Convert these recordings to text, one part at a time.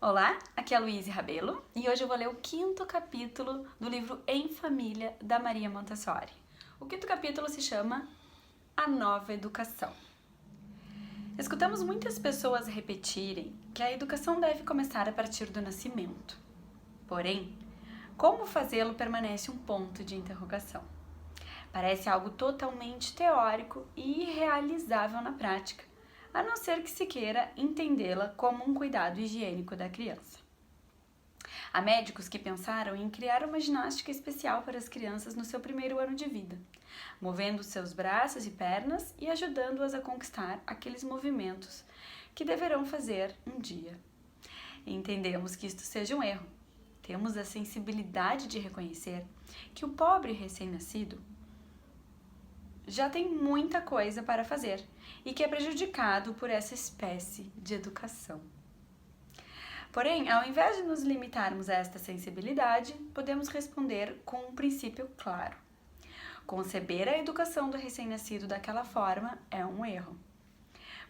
Olá, aqui é a Luíse Rabelo e hoje eu vou ler o 5º capítulo do livro Em Família, da Maria Montessori. O 5º capítulo se chama A Nova Educação. Escutamos muitas pessoas repetirem que a educação deve começar a partir do nascimento. Porém, como fazê-lo permanece um ponto de interrogação. Parece algo totalmente teórico e irrealizável na prática, a não ser que se queira entendê-la como um cuidado higiênico da criança. Há médicos que pensaram em criar uma ginástica especial para as crianças no seu primeiro ano de vida, movendo seus braços e pernas e ajudando-as a conquistar aqueles movimentos que deverão fazer um dia. Entendemos que isto seja um erro. Temos a sensibilidade de reconhecer que o pobre recém-nascido já tem muita coisa para fazer e que é prejudicado por essa espécie de educação. Porém, ao invés de nos limitarmos a esta sensibilidade, podemos responder com um princípio claro. Conceber a educação do recém-nascido daquela forma é um erro.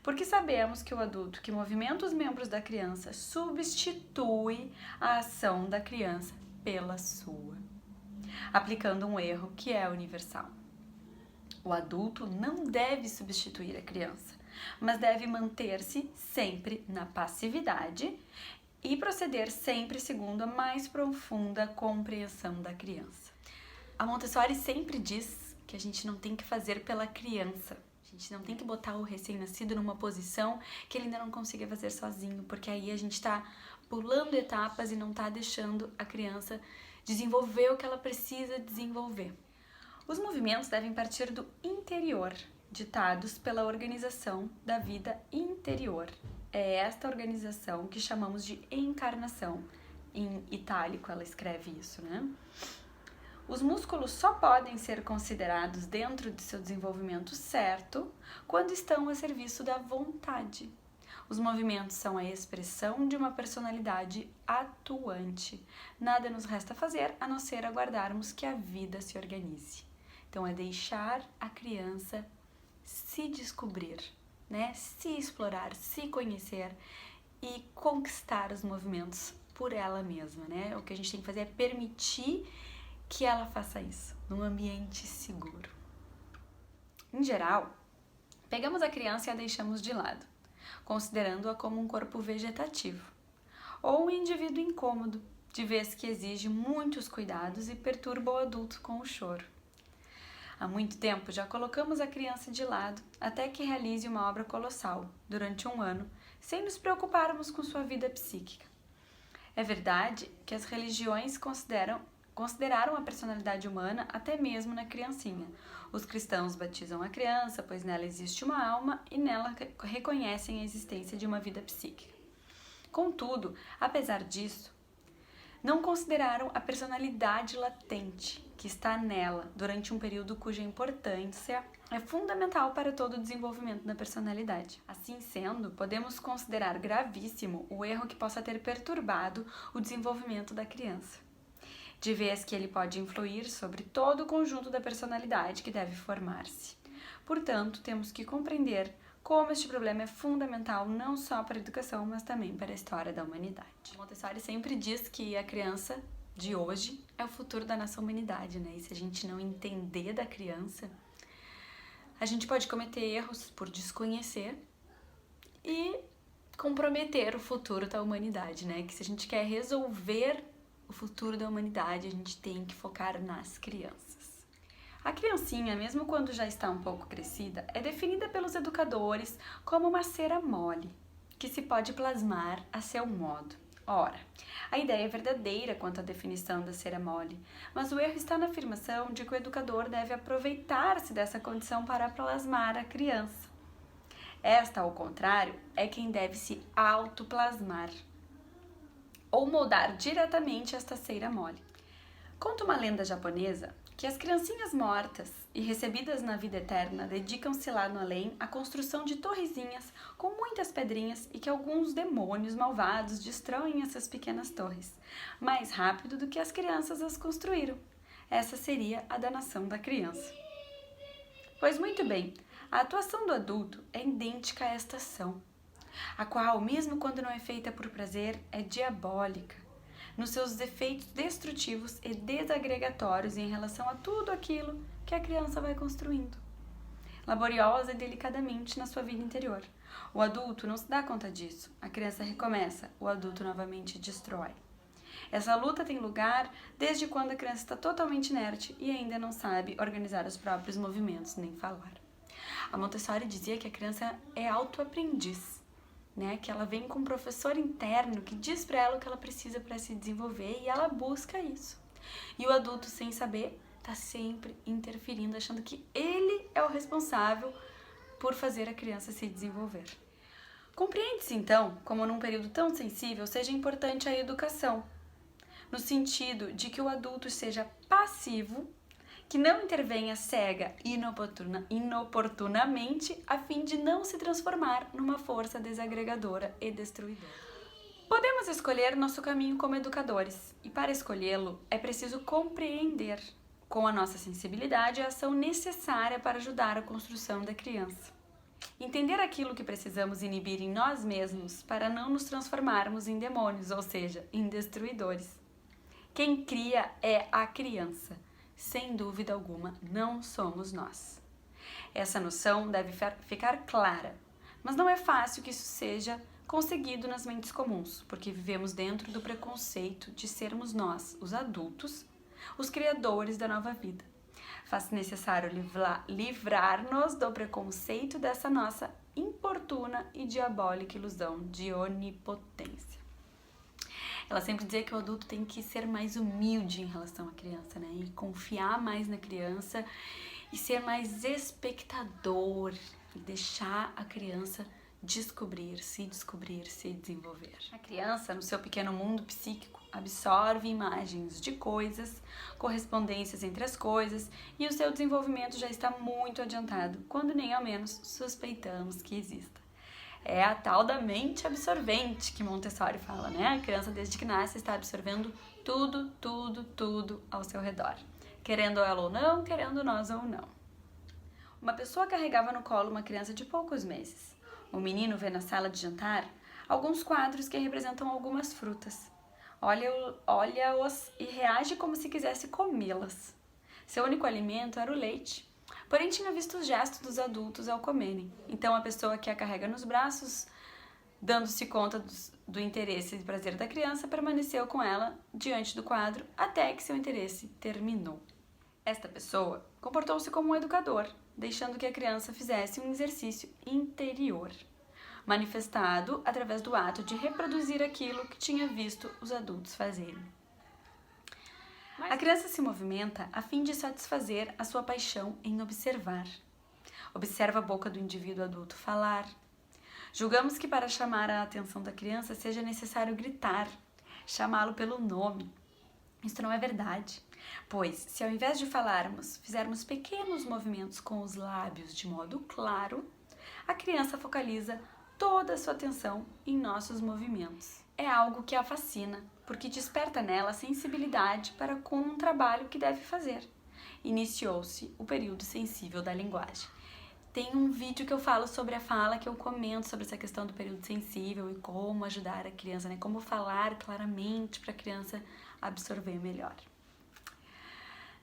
Porque sabemos que o adulto que movimenta os membros da criança substitui a ação da criança pela sua, aplicando um erro que é universal. O adulto não deve substituir a criança, mas deve manter-se sempre na passividade e proceder sempre segundo a mais profunda compreensão da criança. A Montessori sempre diz que a gente não tem que fazer pela criança. A gente não tem que botar o recém-nascido numa posição que ele ainda não consiga fazer sozinho, porque aí a gente está pulando etapas e não está deixando a criança desenvolver o que ela precisa desenvolver. Os movimentos devem partir do interior, ditados pela organização da vida interior. É esta organização que chamamos de encarnação. Em itálico ela escreve isso, né? Os músculos só podem ser considerados dentro de seu desenvolvimento certo quando estão a serviço da vontade. Os movimentos são a expressão de uma personalidade atuante. Nada nos resta fazer a não ser aguardarmos que a vida se organize. Então, é deixar a criança se descobrir, né? Se explorar, se conhecer e conquistar os movimentos por ela mesma, né? O que a gente tem que fazer é permitir que ela faça isso, num ambiente seguro. Em geral, pegamos a criança e a deixamos de lado, considerando-a como um corpo vegetativo, ou um indivíduo incômodo, de vez que exige muitos cuidados e perturba o adulto com o choro. Há muito tempo já colocamos a criança de lado até que realize uma obra colossal, durante um ano, sem nos preocuparmos com sua vida psíquica. É verdade que as religiões consideraram a personalidade humana até mesmo na criancinha. Os cristãos batizam a criança, pois nela existe uma alma e nela reconhecem a existência de uma vida psíquica. Contudo, apesar disso, não consideraram a personalidade latente que está nela durante um período cuja importância é fundamental para todo o desenvolvimento da personalidade. Assim sendo, podemos considerar gravíssimo o erro que possa ter perturbado o desenvolvimento da criança, de vez que ele pode influir sobre todo o conjunto da personalidade que deve formar-se. Portanto, temos que compreender como este problema é fundamental não só para a educação, mas também para a história da humanidade. Montessori sempre diz que a criança de hoje é o futuro da nossa humanidade, né? E se a gente não entender da criança, a gente pode cometer erros por desconhecer e comprometer o futuro da humanidade, né? Que se a gente quer resolver o futuro da humanidade, a gente tem que focar nas crianças. A criancinha, mesmo quando já está um pouco crescida, é definida pelos educadores como uma cera mole, que se pode plasmar a seu modo. Ora, a ideia é verdadeira quanto à definição da cera mole, mas o erro está na afirmação de que o educador deve aproveitar-se dessa condição para plasmar a criança. Esta, ao contrário, é quem deve se autoplasmar, ou moldar diretamente esta cera mole. Conta uma lenda japonesa que as criancinhas mortas e recebidas na vida eterna dedicam-se lá no além à construção de torrezinhas com muitas pedrinhas e que alguns demônios malvados destroem essas pequenas torres mais rápido do que as crianças as construíram. Essa seria a danação da criança. Pois muito bem, a atuação do adulto é idêntica a esta ação. a qual, mesmo quando não é feita por prazer, é diabólica, nos seus efeitos destrutivos e desagregatórios em relação a tudo aquilo que a criança vai construindo, laboriosa e delicadamente na sua vida interior. O adulto não se dá conta disso, a criança recomeça, o adulto novamente destrói. Essa luta tem lugar desde quando a criança está totalmente inerte e ainda não sabe organizar os próprios movimentos nem falar. A Montessori dizia que a criança é autoaprendiz, né? Que ela vem com um professor interno que diz para ela o que ela precisa para se desenvolver e ela busca isso. E o adulto, sem saber, está sempre interferindo, achando que ele é o responsável por fazer a criança se desenvolver. Compreende-se, então, como num período tão sensível seja importante a educação, no sentido de que o adulto seja passivo, que não intervenha cega e inoportunamente a fim de não se transformar numa força desagregadora e destruidora. Podemos escolher nosso caminho como educadores, e para escolhê-lo é preciso compreender, com a nossa sensibilidade, a ação necessária para ajudar a construção da criança. Entender aquilo que precisamos inibir em nós mesmos para não nos transformarmos em demônios, ou seja, em destruidores. Quem cria é a criança. Sem dúvida alguma, não somos nós. Essa noção deve ficar clara, mas não é fácil que isso seja conseguido nas mentes comuns, porque vivemos dentro do preconceito de sermos nós, os adultos, os criadores da nova vida. Faz-se necessário livrar-nos do preconceito dessa nossa importuna e diabólica ilusão de onipotência. Ela sempre dizia que o adulto tem que ser mais humilde em relação à criança, né? E confiar mais na criança e ser mais espectador e deixar a criança descobrir, se desenvolver. A criança, no seu pequeno mundo psíquico, absorve imagens de coisas, correspondências entre as coisas e o seu desenvolvimento já está muito adiantado, quando nem ao menos suspeitamos que exista. É a tal da mente absorvente que Montessori fala, né? A criança, desde que nasce, está absorvendo tudo ao seu redor. Querendo ela ou não, querendo nós ou não. Uma pessoa carregava no colo uma criança de poucos meses. O menino vê na sala de jantar alguns quadros que representam algumas frutas. Olha-os e reage como se quisesse comê-las. Seu único alimento era o leite. Porém, tinha visto os gestos dos adultos ao comerem. Então, a pessoa que a carrega nos braços, dando-se conta do interesse e prazer da criança, permaneceu com ela diante do quadro até que seu interesse terminou. Esta pessoa comportou-se como um educador, deixando que a criança fizesse um exercício interior, manifestado através do ato de reproduzir aquilo que tinha visto os adultos fazerem. A criança se movimenta a fim de satisfazer a sua paixão em observar. Observa a boca do indivíduo adulto falar. Julgamos que para chamar a atenção da criança seja necessário gritar, chamá-lo pelo nome. Isso não é verdade, pois se ao invés de falarmos, fizermos pequenos movimentos com os lábios de modo claro, a criança focaliza toda a sua atenção em nossos movimentos. É algo que a fascina, porque desperta nela a sensibilidade para com um trabalho que deve fazer. Iniciou-se o período sensível da linguagem. Tem um vídeo que eu falo sobre a fala, que eu comento sobre essa questão do período sensível e como ajudar a criança, né? Como falar claramente para a criança absorver melhor.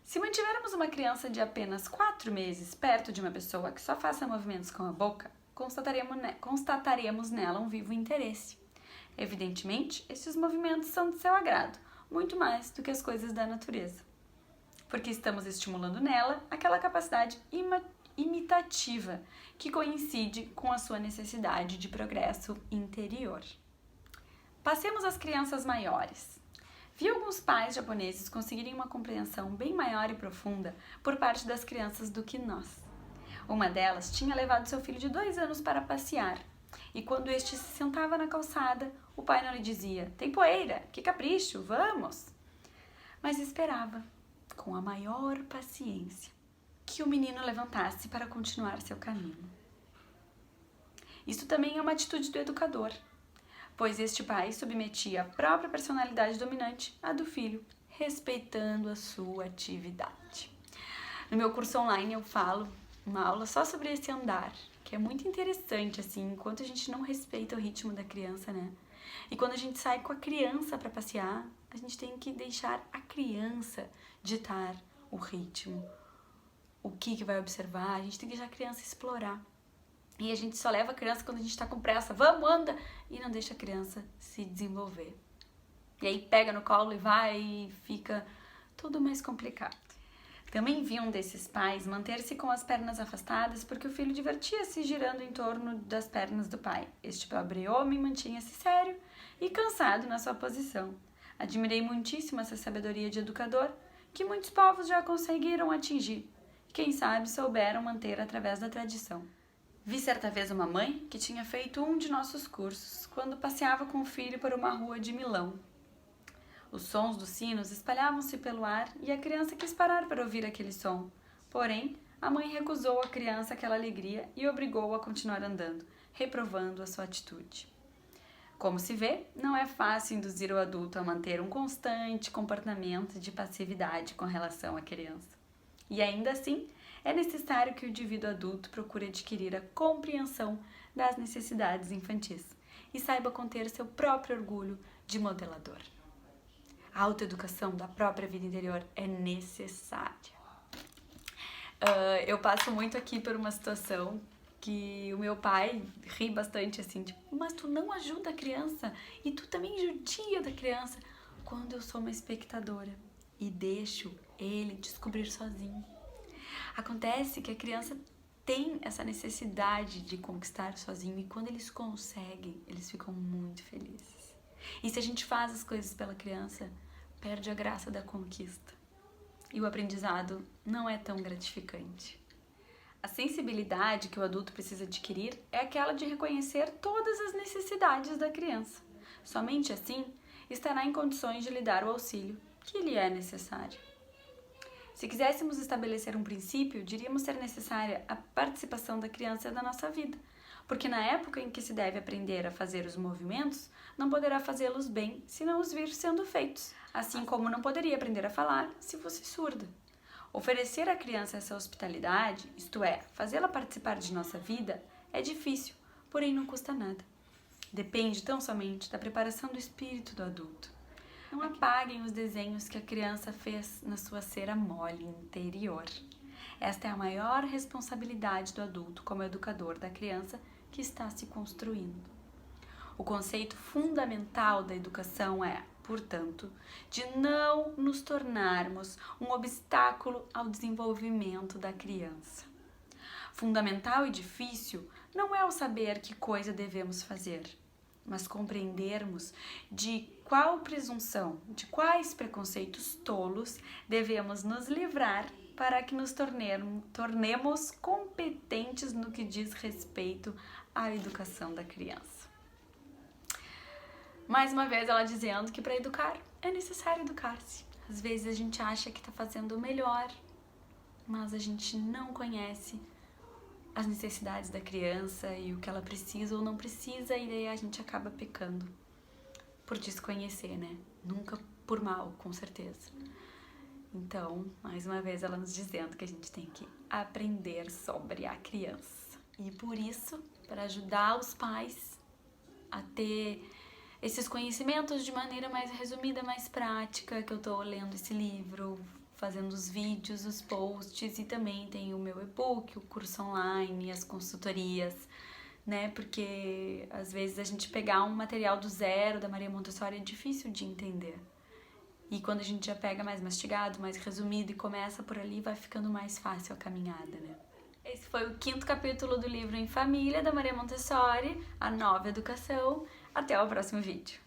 Se mantivermos uma criança de apenas 4 meses perto de uma pessoa que só faça movimentos com a boca, constataremos nela um vivo interesse. Evidentemente, esses movimentos são de seu agrado, muito mais do que as coisas da natureza, porque estamos estimulando nela aquela capacidade imitativa que coincide com a sua necessidade de progresso interior. Passemos às crianças maiores. Vi alguns pais japoneses conseguirem uma compreensão bem maior e profunda por parte das crianças do que nós. Uma delas tinha levado seu filho de 2 anos para passear, e quando este se sentava na calçada, o pai não lhe dizia: "Tem poeira, que capricho, vamos!" Mas esperava, com a maior paciência, que o menino levantasse para continuar seu caminho. Isso também é uma atitude do educador, pois este pai submetia a própria personalidade dominante à do filho, respeitando a sua atividade. No meu curso online eu falo uma aula só sobre esse andar, que é muito interessante, assim, enquanto a gente não respeita o ritmo da criança, né? E quando a gente sai com a criança para passear, a gente tem que deixar a criança ditar o ritmo, o que vai observar, a gente tem que deixar a criança explorar. E a gente só leva a criança quando a gente tá com pressa, vamos, anda! E não deixa a criança se desenvolver. E aí pega no colo e vai e fica tudo mais complicado. Também vi um desses pais manter-se com as pernas afastadas porque o filho divertia-se girando em torno das pernas do pai. Este pobre homem mantinha-se sério e cansado na sua posição. Admirei muitíssimo essa sabedoria de educador que muitos povos já conseguiram atingir. Quem sabe souberam manter através da tradição. Vi certa vez uma mãe que tinha feito um de nossos cursos quando passeava com o filho por uma rua de Milão. Os sons dos sinos espalhavam-se pelo ar e a criança quis parar para ouvir aquele som. Porém, a mãe recusou à criança aquela alegria e obrigou-o a continuar andando, reprovando a sua atitude. Como se vê, não é fácil induzir o adulto a manter um constante comportamento de passividade com relação à criança. E ainda assim, é necessário que o indivíduo adulto procure adquirir a compreensão das necessidades infantis e saiba conter seu próprio orgulho de modelador. A autoeducação da própria vida interior é necessária. Eu passo muito aqui por uma situação que o meu pai ri bastante assim, tipo, mas tu não ajuda a criança e tu também judia da criança, quando eu sou uma espectadora e deixo ele descobrir sozinho. Acontece que a criança tem essa necessidade de conquistar sozinho e quando eles conseguem, eles ficam muito felizes. E se a gente faz as coisas pela criança, perde a graça da conquista. E o aprendizado não é tão gratificante. A sensibilidade que o adulto precisa adquirir é aquela de reconhecer todas as necessidades da criança. Somente assim estará em condições de lhe dar o auxílio que lhe é necessário. Se quiséssemos estabelecer um princípio, diríamos ser necessária a participação da criança na nossa vida, porque na época em que se deve aprender a fazer os movimentos, não poderá fazê-los bem se não os vir sendo feitos, assim como não poderia aprender a falar se fosse surda. Oferecer à criança essa hospitalidade, isto é, fazê-la participar de nossa vida, é difícil, porém não custa nada. Depende tão somente da preparação do espírito do adulto. Não apaguem os desenhos que a criança fez na sua cera mole interior. Esta é a maior responsabilidade do adulto como educador da criança que está se construindo. O conceito fundamental da educação é, portanto, de não nos tornarmos um obstáculo ao desenvolvimento da criança. Fundamental e difícil não é o saber que coisa devemos fazer, mas compreendermos de qual presunção, de quais preconceitos tolos devemos nos livrar para que nos tornemos competentes no que diz respeito à educação da criança. Mais uma vez ela dizendo que para educar é necessário educar-se. Às vezes a gente acha que está fazendo o melhor, mas a gente não conhece as necessidades da criança e o que ela precisa ou não precisa, e daí a gente acaba pecando por desconhecer, né? Nunca por mal, com certeza. Então, mais uma vez ela nos dizendo que a gente tem que aprender sobre a criança. E por isso, para ajudar os pais a ter esses conhecimentos de maneira mais resumida, mais prática, que eu tô lendo esse livro, fazendo os vídeos, os posts, e também tem o meu e-book, o curso online, as consultorias, né? Porque às vezes a gente pegar um material do zero da Maria Montessori é difícil de entender. E quando a gente já pega mais mastigado, mais resumido e começa por ali, vai ficando mais fácil a caminhada, né? Esse foi o 5º capítulo do livro Em Família, da Maria Montessori, a nova educação. Até o próximo vídeo.